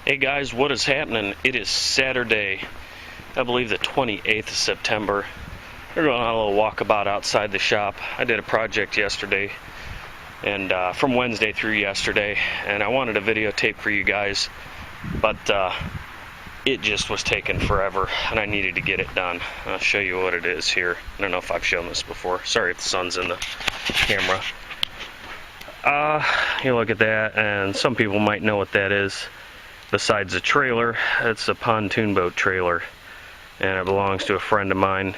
Hey guys, what is happening? It is Saturday, I believe the 28th of September. We're going on a little walkabout outside the shop. I did a project yesterday, and from Wednesday through yesterday, and I wanted a videotape for you guys, but it just was taking forever, and I needed to get it done. I'll show you what it is here. I don't know if I've shown this before. Sorry if the sun's in the camera. You look at that, and some people might know what that is. Besides a trailer, it's a pontoon boat trailer, and it belongs to a friend of mine,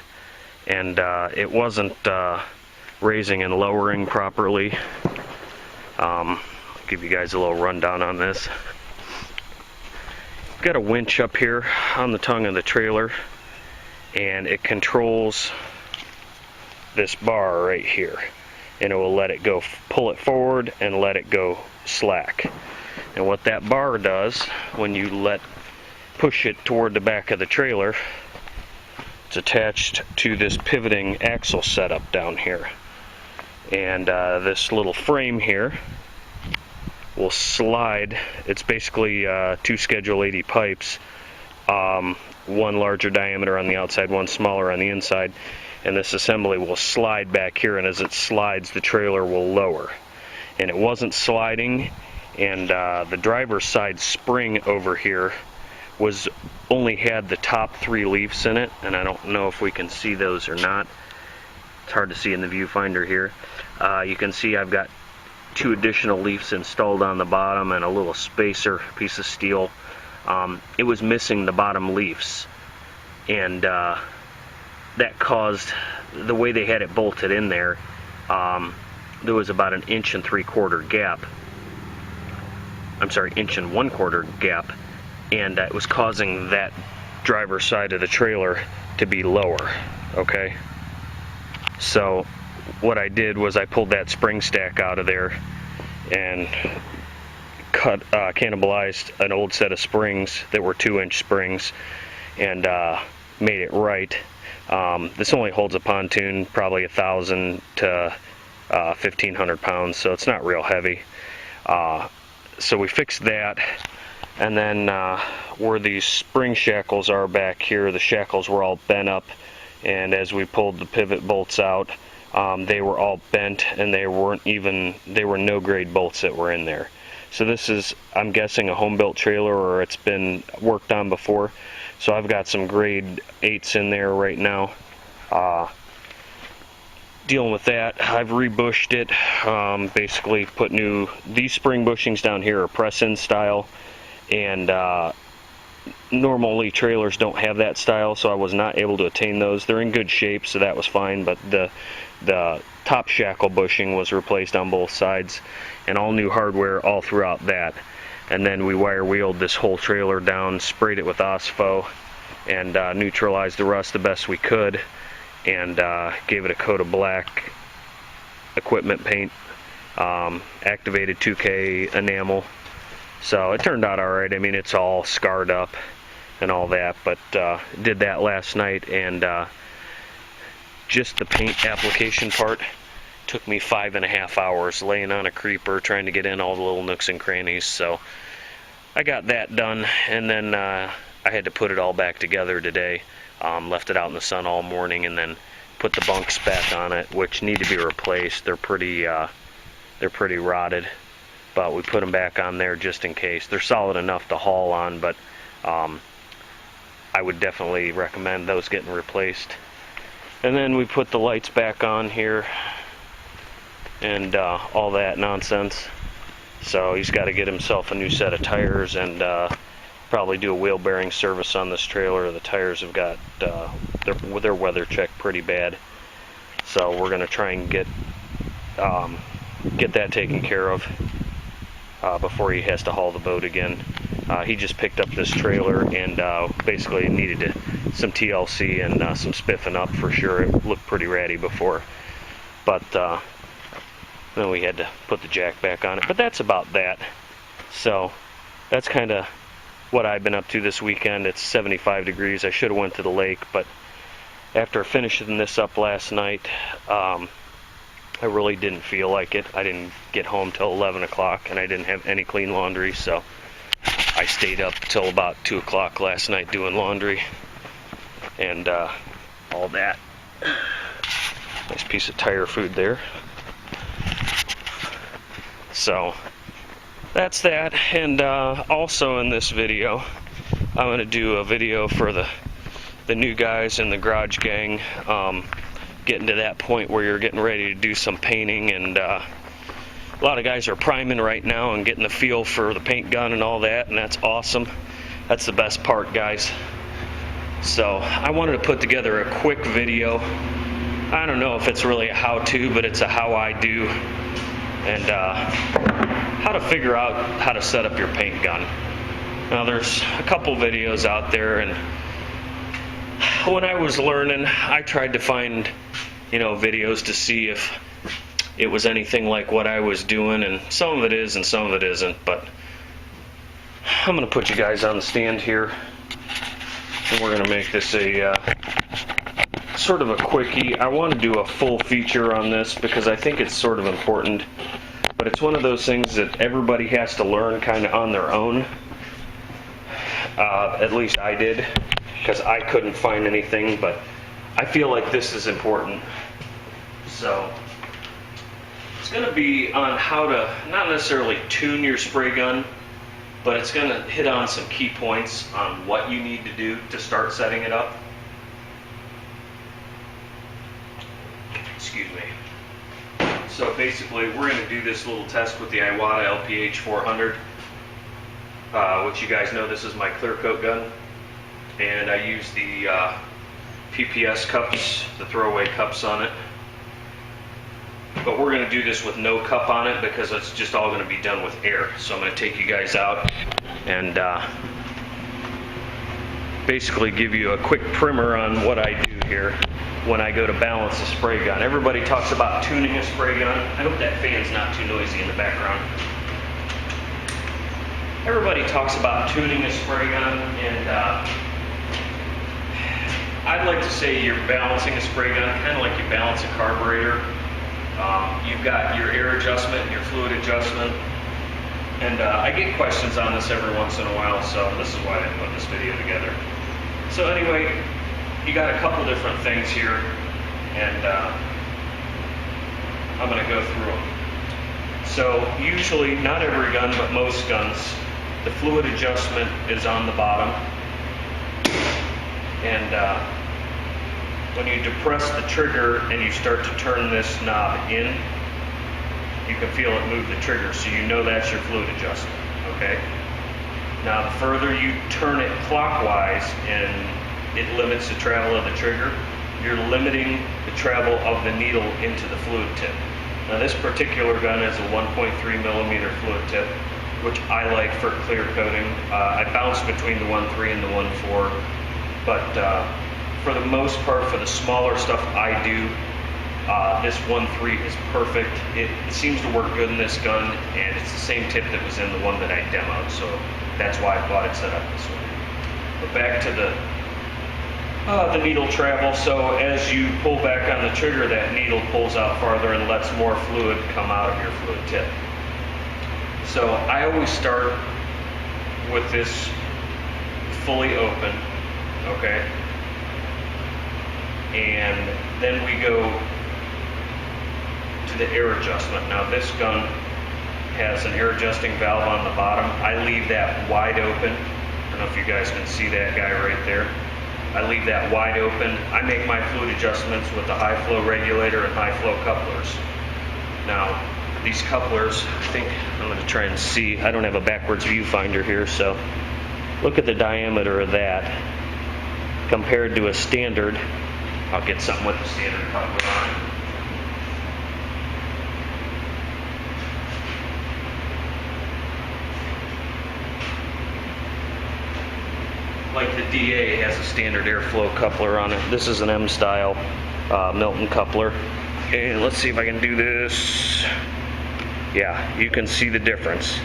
and it wasn't raising and lowering properly. I'll give you guys a little rundown on this. Got a winch up here on the tongue of the trailer, and it controls this bar right here, and it will let it go, pull it forward and let it go slack. And what that bar does, when you push it toward the back of the trailer, it's attached to this pivoting axle setup down here. And this little frame here will slide. It's basically two Schedule 80 pipes, one larger diameter on the outside, one smaller on the inside. And this assembly will slide back here, and as it slides, the trailer will lower. And it wasn't sliding. And the driver's side spring over here only had the top 3 leaves in it, and I don't know if we can see those or not. It's hard to see in the viewfinder here. You can see I've got 2 additional leaves installed on the bottom and a little spacer piece of steel. It was missing the bottom leaves, and that caused, the way they had it bolted in there, there was about an 1 3/4 gap. I'm sorry, 1 1/4 gap, and it was causing that driver's side of the trailer to be lower. Okay, so what I did was I pulled that spring stack out of there and cannibalized an old set of springs that were 2-inch springs, and made it right. This only holds a pontoon probably 1,000 to 1,500 pounds, so it's not real heavy. So we fixed that, and then where these spring shackles are back here, the shackles were all bent up, and as we pulled the pivot bolts out, they were all bent, and they were no grade bolts that were in there. So this is, I'm guessing, a home built trailer, or it's been worked on before. So I've got some grade 8s in there right now. Dealing with that, I've rebushed it, basically put these spring bushings down here are press-in style, and normally trailers don't have that style, so I was not able to attain those. They're in good shape, so that was fine, but the top shackle bushing was replaced on both sides, and all new hardware all throughout that. And then we wire wheeled this whole trailer down, sprayed it with OSFO, and neutralized the rust the best we could, and gave it a coat of black equipment paint, activated 2K enamel. So it turned out alright. I mean, it's all scarred up and all that, but did that last night, and just the paint application part took me 5.5 hours laying on a creeper trying to get in all the little nooks and crannies. So I got that done, and then I had to put it all back together today. Left it out in the sun all morning, and then put the bunks back on it, which need to be replaced. They're pretty rotted, but we put them back on there just in case. They're solid enough to haul on, but I would definitely recommend those getting replaced. And then we put the lights back on here, and all that nonsense. So he's got to get himself a new set of tires, and probably do a wheel bearing service on this trailer. The tires have got they're weather checked pretty bad, so we're gonna try and get that taken care of before he has to haul the boat again. He just picked up this trailer, and basically needed some TLC and some spiffing up for sure. It looked pretty ratty before, but then we had to put the jack back on it. But that's about that. So that's kind of what I've been up to this weekend. It's 75 degrees. I should have went to the lake, but after finishing this up last night, I really didn't feel like it. I didn't get home till 11 o'clock, and I didn't have any clean laundry, so I stayed up till about 2 o'clock last night doing laundry and all that. Nice piece of tire food there. So that's that. And also in this video, I'm going to do a video for the new guys in the garage gang, getting to that point where you're getting ready to do some painting, and a lot of guys are priming right now and getting the feel for the paint gun and all that, and that's awesome. That's the best part, guys. So I wanted to put together a quick video. I don't know if it's really a how-to, but it's a how I do, and how to figure out how to set up your paint gun. Now there's a couple videos out there, and when I was learning, I tried to find, videos to see if it was anything like what I was doing, and some of it is and some of it isn't. But I'm going to put you guys on the stand here, and we're going to make this a sort of a quickie. I want to do a full feature on this because I think it's sort of important, but it's one of those things that everybody has to learn kind of on their own. At least I did, because I couldn't find anything, but I feel like this is important. So it's going to be on how to not necessarily tune your spray gun, but it's going to hit on some key points on what you need to do to start setting it up. Excuse me. So basically we're going to do this little test with the Iwata LPH 400, which you guys know this is my clear coat gun. And I use the PPS cups, the throwaway cups on it. But we're going to do this with no cup on it because it's just all going to be done with air. So I'm going to take you guys out and basically give you a quick primer on what I do here when I go to balance a spray gun. Everybody talks about tuning a spray gun. I hope that fan's not too noisy in the background. Everybody talks about tuning a spray gun, and I'd like to say you're balancing a spray gun kind of like you balance a carburetor. You've got your air adjustment, your fluid adjustment, and I get questions on this every once in a while, so this is why I put this video together. So anyway, you got a couple different things here, and I'm going to go through them. So usually, not every gun, but most guns, the fluid adjustment is on the bottom, and when you depress the trigger and you start to turn this knob in, you can feel it move the trigger, so you know that's your fluid adjustment, okay? Now the further you turn it clockwise and it limits the travel of the trigger, you're limiting the travel of the needle into the fluid tip. Now this particular gun has a 1.3 millimeter fluid tip, which I like for clear coating. I bounce between the 1.3 and the 1.4, but for the most part, for the smaller stuff I do, this 1.3 is perfect. It seems to work good in this gun, and it's the same tip that was in the one that I demoed, so that's why I bought it set up this way. But back to the needle travel. So as you pull back on the trigger, that needle pulls out farther and lets more fluid come out of your fluid tip. So I always start with this fully open, okay? And then we go to the air adjustment. Now this gun has an air adjusting valve on the bottom. I leave that wide open. I don't know if you guys can see that guy right there. I leave that wide open. I make my fluid adjustments with the high flow regulator and high flow couplers. Now these couplers, I think I'm going to try and see. I don't have a backwards viewfinder here, so look at the diameter of that compared to a standard. I'll get something with the standard coupler on it. Like the DA has a standard airflow coupler on it. This is an M-style Milton coupler. And let's see if I can do this. Yeah, you can see the difference.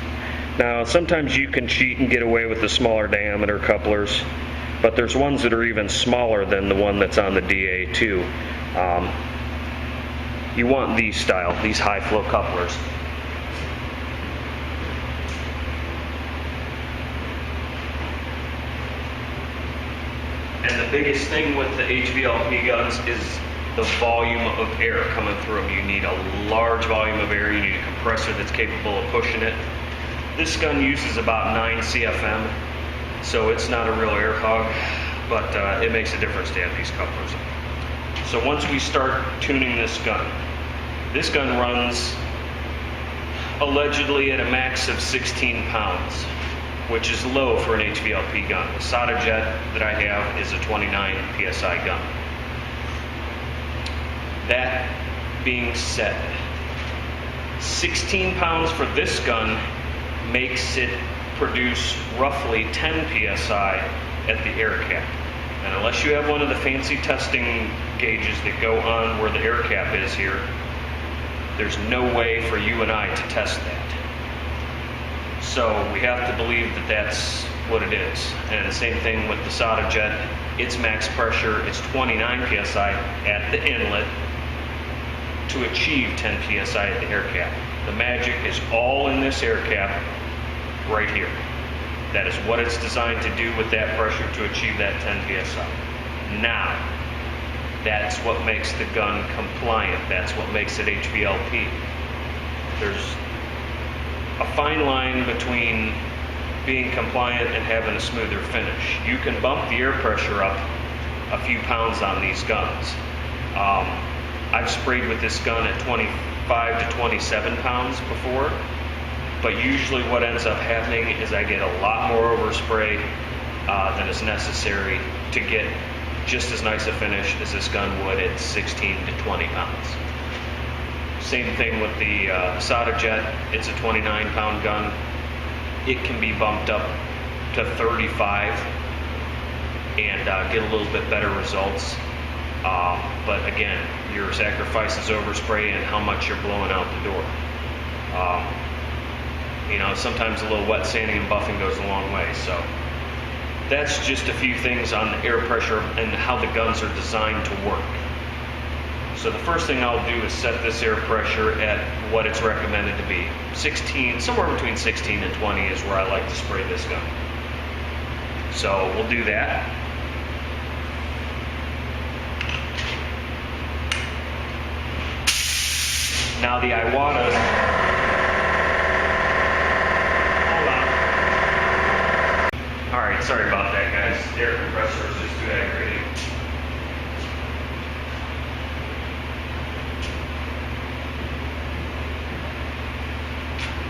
Now, sometimes you can cheat and get away with the smaller diameter couplers, but there's ones that are even smaller than the one that's on the DA too. You want these style, these high flow couplers. And the biggest thing with the HVLP guns is the volume of air coming through them. You need a large volume of air. You need a compressor that's capable of pushing it. This gun uses about 9 CFM, so it's not a real air hog, but it makes a difference to have these couplers. So once we start tuning this gun runs allegedly at a max of 16 pounds, which is low for an HVLP gun. The SATA jet that I have is a 29 PSI gun. That being said, 16 pounds for this gun makes it produce roughly 10 PSI at the air cap. And unless you have one of the fancy testing gauges that go on where the air cap is here, there's no way for you and I to test that. So we have to believe that that's what it is. And the same thing with the SATA jet. Its max pressure is 29 PSI at the inlet to achieve 10 PSI at the air cap. The magic is all in this air cap right here. That is what it's designed to do with that pressure to achieve that 10 PSI. Now, that's what makes the gun compliant. That's what makes it HVLP. There's a fine line between being compliant and having a smoother finish. You can bump the air pressure up a few pounds on these guns. I've sprayed with this gun at 25 to 27 pounds before, but usually what ends up happening is I get a lot more overspray than is necessary to get just as nice a finish as this gun would at 16 to 20 pounds. Same thing with the SATA jet. It's a 29 pound gun. It can be bumped up to 35 and get a little bit better results. But again, your sacrifice is overspray and how much you're blowing out the door. You know, sometimes a little wet sanding and buffing goes a long way. So that's just a few things on the air pressure and how the guns are designed to work. So the first thing I'll do is set this air pressure at what it's recommended to be. 16, somewhere between 16 and 20 is where I like to spray this gun. So we'll do that. Now the Iwata, hold on. All right, sorry about that, guys. The air compressor is just too aggravating.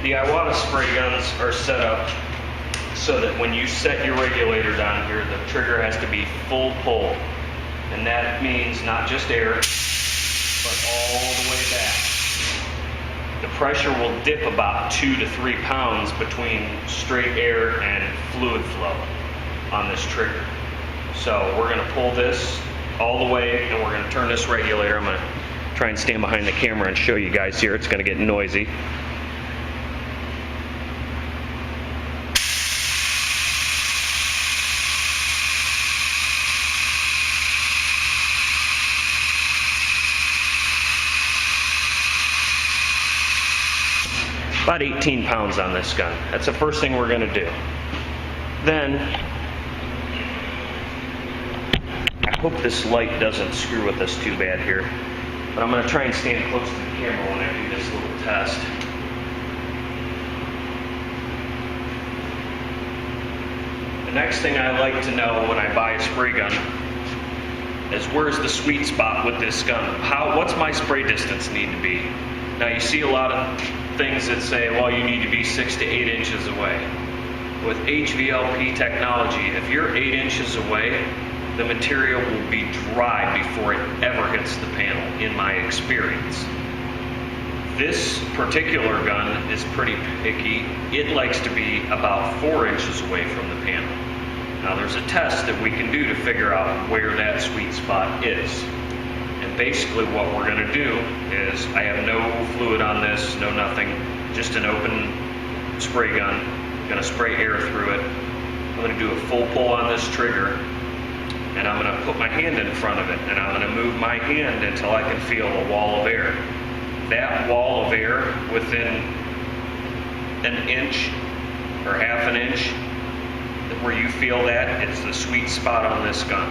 The Iwata spray guns are set up so that when you set your regulator down here, the trigger has to be full pull. And that means not just air, but all the way back. The pressure will dip about 2 to 3 pounds between straight air and fluid flow on this trigger. So we're going to pull this all the way and we're going to turn this regulator. I'm going to try and stand behind the camera and show you guys here. It's going to get noisy. About 18 pounds on this gun. That's the first thing we're going to do. Then, I hope this light doesn't screw with us too bad here, but I'm going to try and stand close to the camera when I do this little test. The next thing I like to know when I buy a spray gun is where's the sweet spot with this gun? What's my spray distance need to be? Now you see a lot of things that say, well, you need to be 6 to 8 inches away. With HVLP technology, if you're 8 inches away, the material will be dry before it ever hits the panel, in my experience. This particular gun is pretty picky. It likes to be about 4 inches away from the panel. Now there's a test that we can do to figure out where that sweet spot is. And basically what we're going to do is, I have no fluid on this, no nothing, just an open spray gun. I'm going to spray air through it. I'm going to do a full pull on this trigger, and I'm going to put my hand in front of it, and I'm going to move my hand until I can feel a wall of air. That wall of air within an inch or half an inch where you feel that, it's the sweet spot on this gun.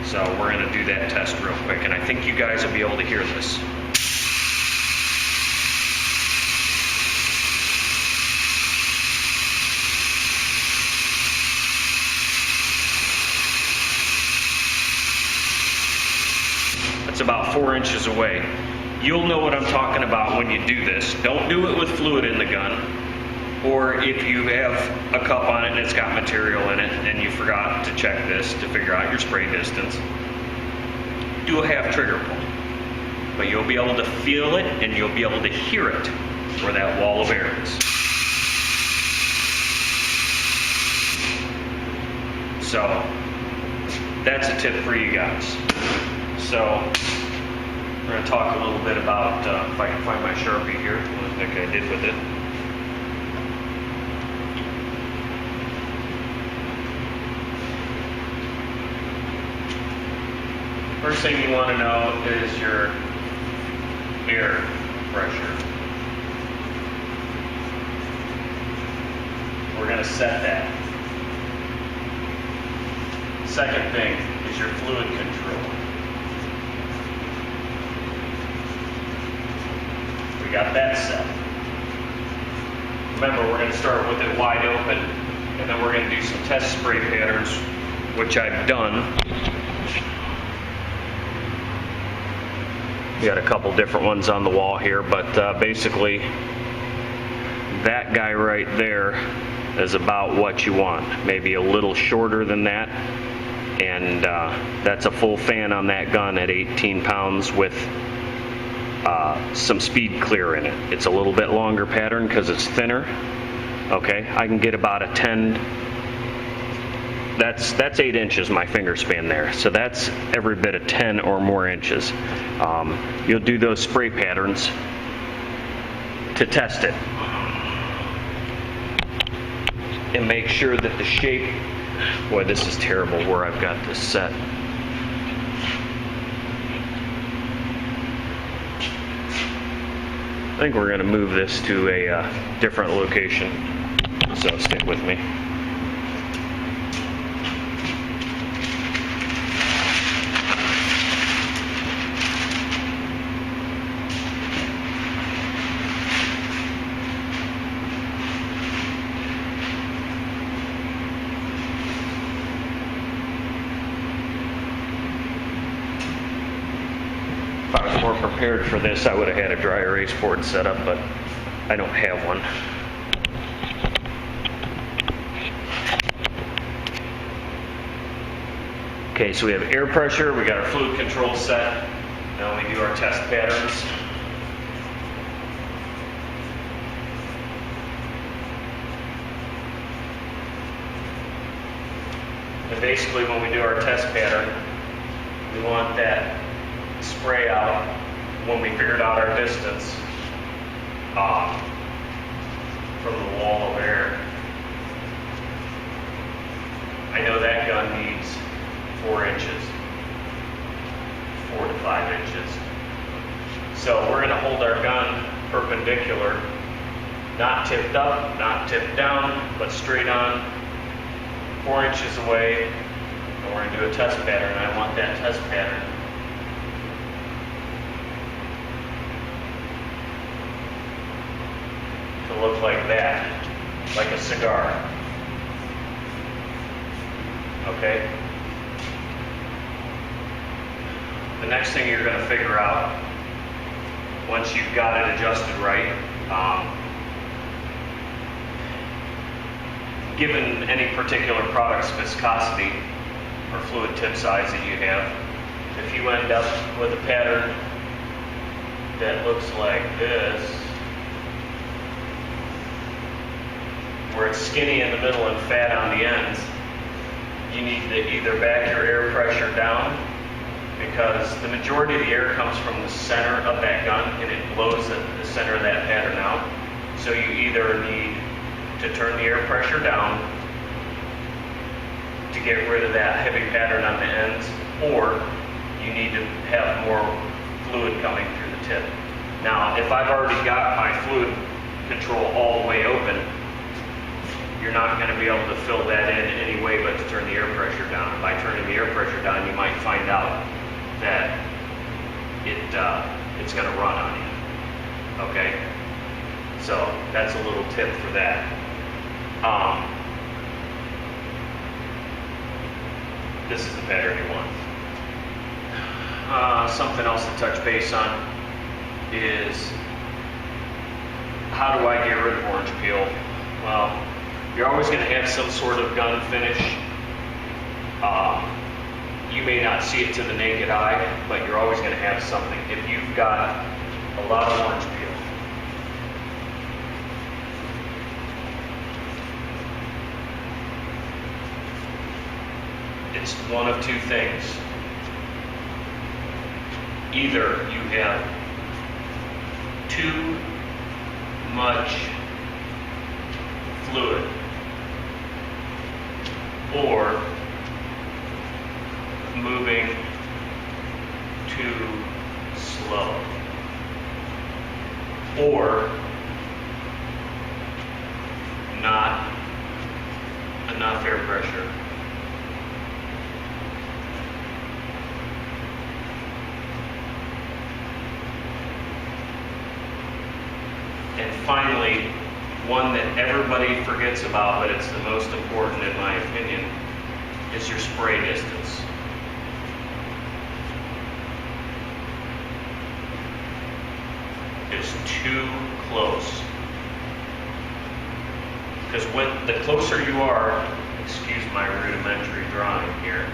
So we're going to do that test real quick, and I think you guys will be able to hear this. It's about 4 inches away. You'll know what I'm talking about when you do this. Don't do it with fluid in the gun, or if you have a cup on it and it's got material in it and you forgot to check this to figure out your spray distance, do a half trigger pull. But you'll be able to feel it and you'll be able to hear it where that wall of air is. So that's a tip for you guys. So we're going to talk a little bit about, if I can find my Sharpie here, I think I did with it. First thing you want to know is your air pressure. We're going to set that. Second thing is your fluid control. We got that set. Remember, we're going to start with it wide open, and then we're going to do some test spray patterns, which I've done. We got a couple different ones on the wall here, but basically that guy right there is about what you want. Maybe a little shorter than that, and that's a full fan on that gun at 18 pounds with some speed clear in it. It's a little bit longer pattern because it's thinner. Okay, I can get about a 10. That's 8 inches, my finger span there. So that's every bit of 10 or more inches. You'll do those spray patterns to test it. And make sure that the shape, boy, this is terrible where I've got this set. I think we're going to move this to a different location, so stick with me. If I was more prepared for this, I would have had a dry erase board set up, but I don't have one. Okay, so we have air pressure, we got our fluid control set. Now we do our test patterns. And basically when we do our test pattern, we want that spray out when we figured out our distance from the wall of air. I know that gun needs 4 inches, 4 to 5 inches. So we're going to hold our gun perpendicular, not tipped up, not tipped down, but straight on, 4 inches away, and we're going to do a test pattern. I want that test pattern to look like that, like a cigar. Okay? The next thing you're going to figure out, once you've got it adjusted right, given any particular product's viscosity or fluid tip size that you have, if you end up with a pattern that looks like this, where it's skinny in the middle and fat on the ends, you need to either back your air pressure down, because the majority of the air comes from the center of that gun and it blows the center of that pattern out. So you either need to turn the air pressure down to get rid of that heavy pattern on the ends, or you need to have more fluid coming through the tip. Now, if I've already got my fluid control all the way open, you're not going to be able to fill that in any way but to turn the air pressure down. By turning the air pressure down, you might find out that it's going to run on you. Okay? So that's a little tip for that. This is the pattern you want. Something else to touch base on is, how do I get rid of orange peel? Well, you're always going to have some sort of gun finish. You may not see it to the naked eye, but you're always going to have something. If you've got a lot of orange peel, it's one of two things. Either you have too much fluid, or moving too slow, or not enough air pressure. And finally, one that everybody forgets about, but it's the most important in my opinion, is your spray distance. It's too close. Because when the closer you are, excuse my rudimentary drawing here,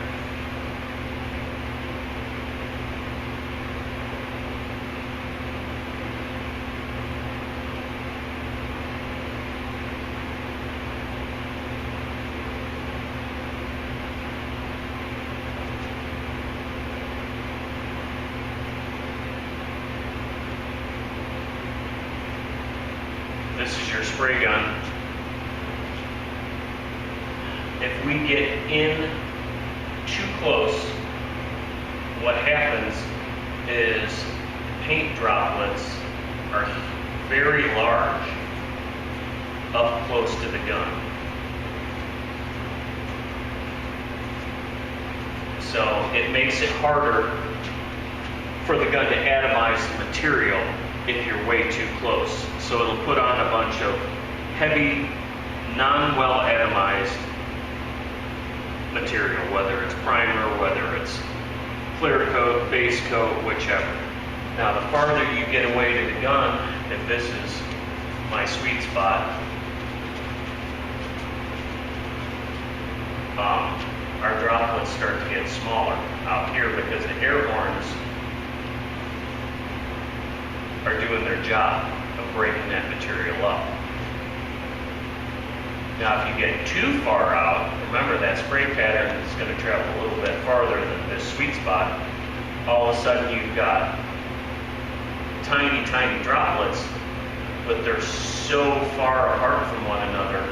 this is your spray gun. If we get in too close, what happens is paint droplets are very large up close to the gun. So it makes it harder for the gun to atomize the material if you're way too close. So it'll put on a bunch of heavy, non-well atomized material, whether it's primer, whether it's clear coat, base coat, whichever. Now the farther you get away to the gun, if this is my sweet spot, our droplets start to get smaller out here because the air horns are doing their job of breaking that material up. Now if you get too far out, remember that spray pattern is going to travel a little bit farther than this sweet spot. All of a sudden you've got tiny, tiny droplets, but they're so far apart from one another,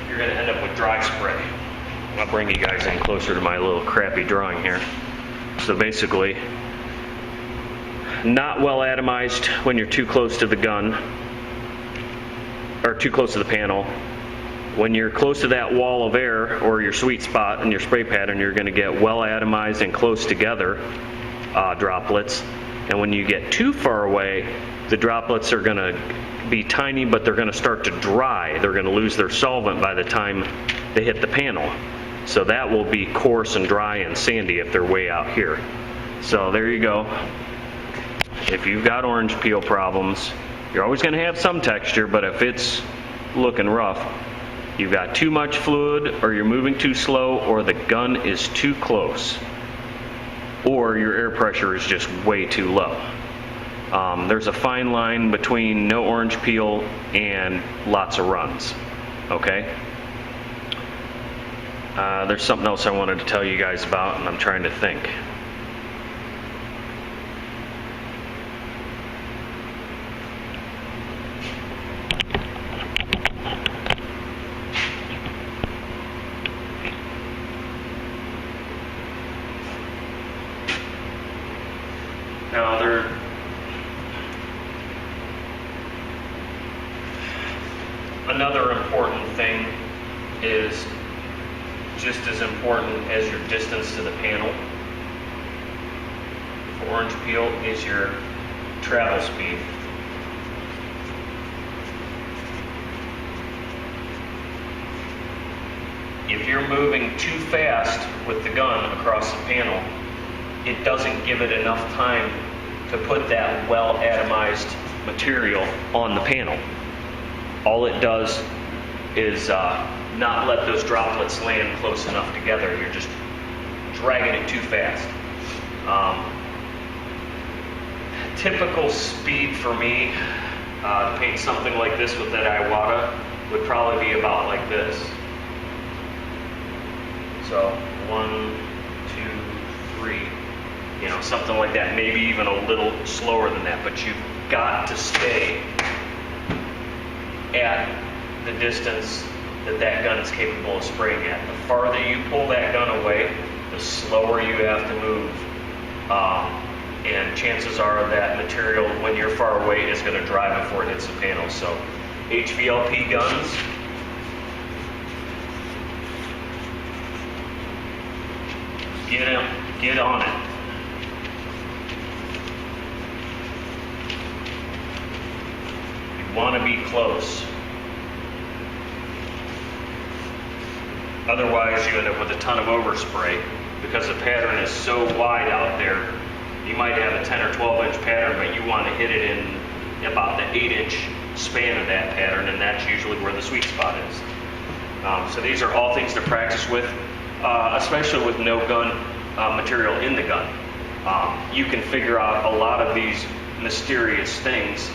you're going to end up with dry spray. I'll bring you guys in closer to my little crappy drawing here. So basically, not well atomized when you're too close to the gun, or too close to the panel. When you're close to that wall of air, or your sweet spot in your spray pattern, you're going to get well atomized and close together droplets. And when you get too far away, the droplets are going to be tiny, but they're going to start to dry. They're going to lose their solvent by the time they hit the panel. So that will be coarse and dry and sandy if they're way out here. So there you go. If you've got orange peel problems, you're always going to have some texture, but if it's looking rough, you've got too much fluid, or you're moving too slow, or the gun is too close, or your air pressure is just way too low. There's a fine line between no orange peel and lots of runs. Okay? There's something else I wanted to tell you guys about, and I'm trying to think. Now Another important thing is just as important as your distance to the panel for orange peel is your travel speed. If you're moving too fast with the gun across the panel, it doesn't give it enough time to put that well atomized material on the panel. All it does is not let those droplets land close enough together. You're just dragging it too fast. Typical speed for me to paint something like this with that Iwata would probably be about like this. So 1, 2, 3, you know, something like that, maybe even a little slower than that, but you've got to stay at the distance that that gun is capable of spraying at. The farther you pull that gun away, the slower you have to move, and chances are that material, when you're far away, is going to dry before it hits the panel. So HVLP guns, get on it. You want to be close. Otherwise, you end up with a ton of overspray because the pattern is so wide out there. You might have a 10 or 12 inch pattern, but you want to hit it in about the 8 inch span of that pattern, and that's usually where the sweet spot is. So these are all things to practice with, especially with no gun material in the gun. You can figure out a lot of these mysterious things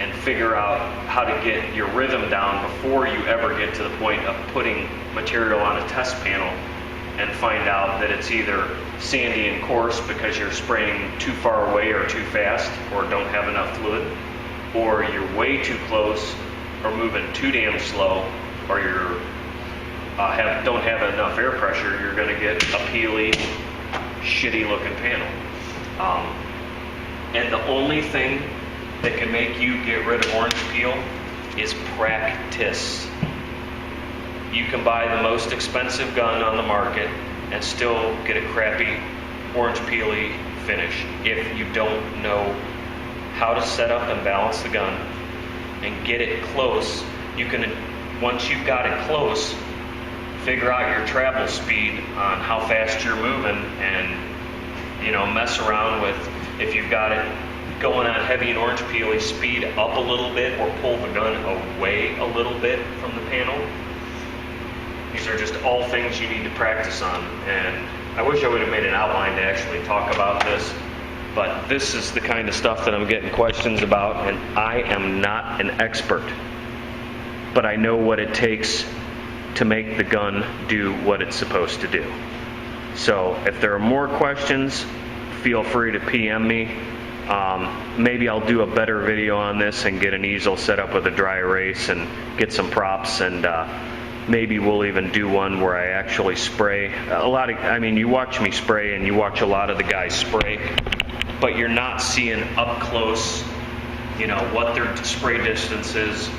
and figure out how to get your rhythm down before you ever get to the point of putting material on a test panel and find out that it's either sandy and coarse because you're spraying too far away or too fast or don't have enough fluid, or you're way too close or moving too damn slow, or you're don't have enough air pressure. You're going to get a peely, shitty looking panel. And the only thing that can make you get rid of orange peel is practice. You can buy the most expensive gun on the market and still get a crappy orange peely finish if you don't know how to set up and balance the gun and get it close. You can, once you've got it close, figure out your travel speed on how fast you're moving, and mess around with, if you've got it going on heavy and orange peely, speed up a little bit or pull the gun away a little bit from the panel. These are just all things you need to practice on, and I wish I would have made an outline to actually talk about this, but this is the kind of stuff that I'm getting questions about, and I am not an expert, but I know what it takes to make the gun do what it's supposed to do. So if there are more questions, feel free to PM me. Maybe I'll do a better video on this and get an easel set up with a dry erase and get some props, and maybe we'll even do one where I actually spray. You watch me spray and you watch a lot of the guys spray, but you're not seeing up close, what their spray distance is.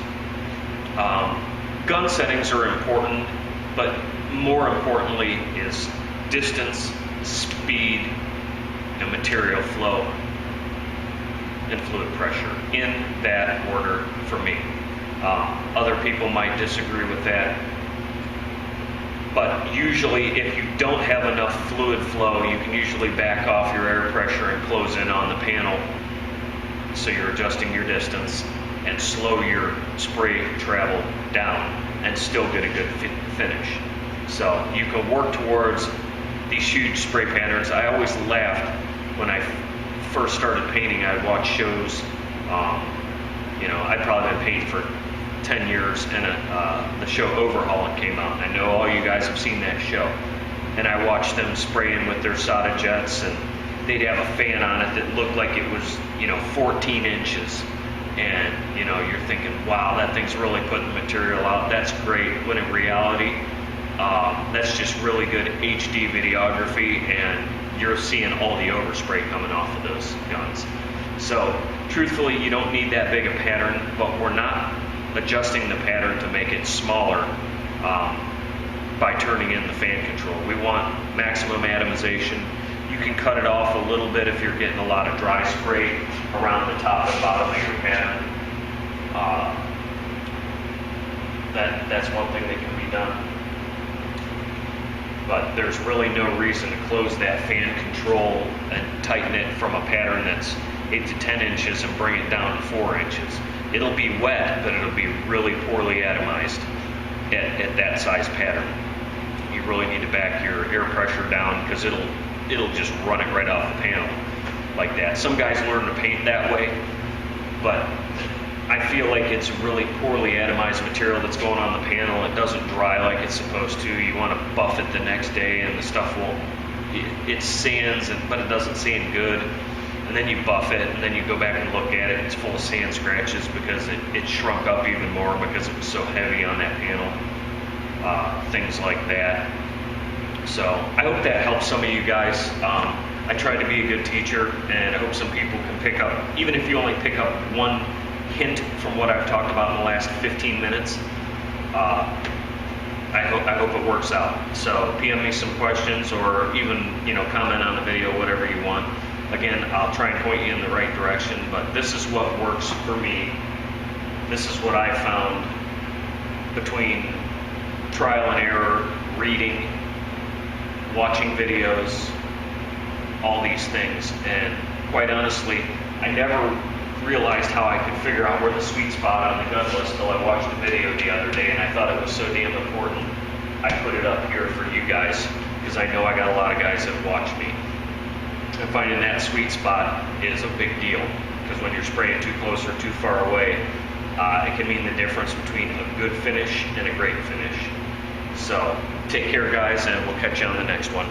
Gun settings are important, but more importantly is distance, speed, and material flow and fluid pressure, in that order for me. Other people might disagree with that, but usually if you don't have enough fluid flow, you can usually back off your air pressure and close in on the panel, so you're adjusting your distance and slow your spray travel down and still get a good finish. So you can work towards these huge spray patterns. I always laughed when I first started painting. I'd watch shows, I'd probably been painting for 10 years, and the show Overhauling came out. I know all you guys have seen that show, and I watched them spraying with their Sada jets, and they'd have a fan on it that looked like it was 14 inches, and you're thinking, wow, that thing's really putting material out. That's great, when in reality that's just really good HD videography, and you're seeing all the overspray coming off of those guns. So truthfully, you don't need that big a pattern, but we're not adjusting the pattern to make it smaller by turning in the fan control. We want maximum atomization. You can cut it off a little bit if you're getting a lot of dry spray around the top and bottom of your pattern. That's one thing that can be done. But there's really no reason to close that fan control and tighten it from a pattern that's 8 to 10 inches and bring it down to 4 inches. It'll be wet, but it'll be really poorly atomized at that size pattern. You really need to back your air pressure down because it'll just run it right off the panel like that. Some guys learn to paint that way, but I feel like it's really poorly atomized material that's going on the panel. It doesn't dry like it's supposed to. You want to buff it the next day and the stuff won't, it sands, but it doesn't sand good. And then you buff it and then you go back and look at it. It's full of sand scratches because it shrunk up even more because it was so heavy on that panel. Things like that. So I hope that helps some of you guys. I try to be a good teacher, and I hope some people can pick up, even if you only pick up one hint from what I've talked about in the last 15 minutes. I hope it works out. So PM me some questions, or even comment on the video, whatever you want. Again, I'll try and point you in the right direction, but this is what works for me. This is what I found between trial and error, reading, watching videos, all these things. And quite honestly, I never realized how I could figure out where the sweet spot on the gun was till I watched a video the other day, and I thought it was so damn important I put it up here for you guys, because I know I got a lot of guys that watch me. And finding that sweet spot is a big deal, because when you're spraying too close or too far away, it can mean the difference between a good finish and a great finish. So take care, guys, and we'll catch you on the next one.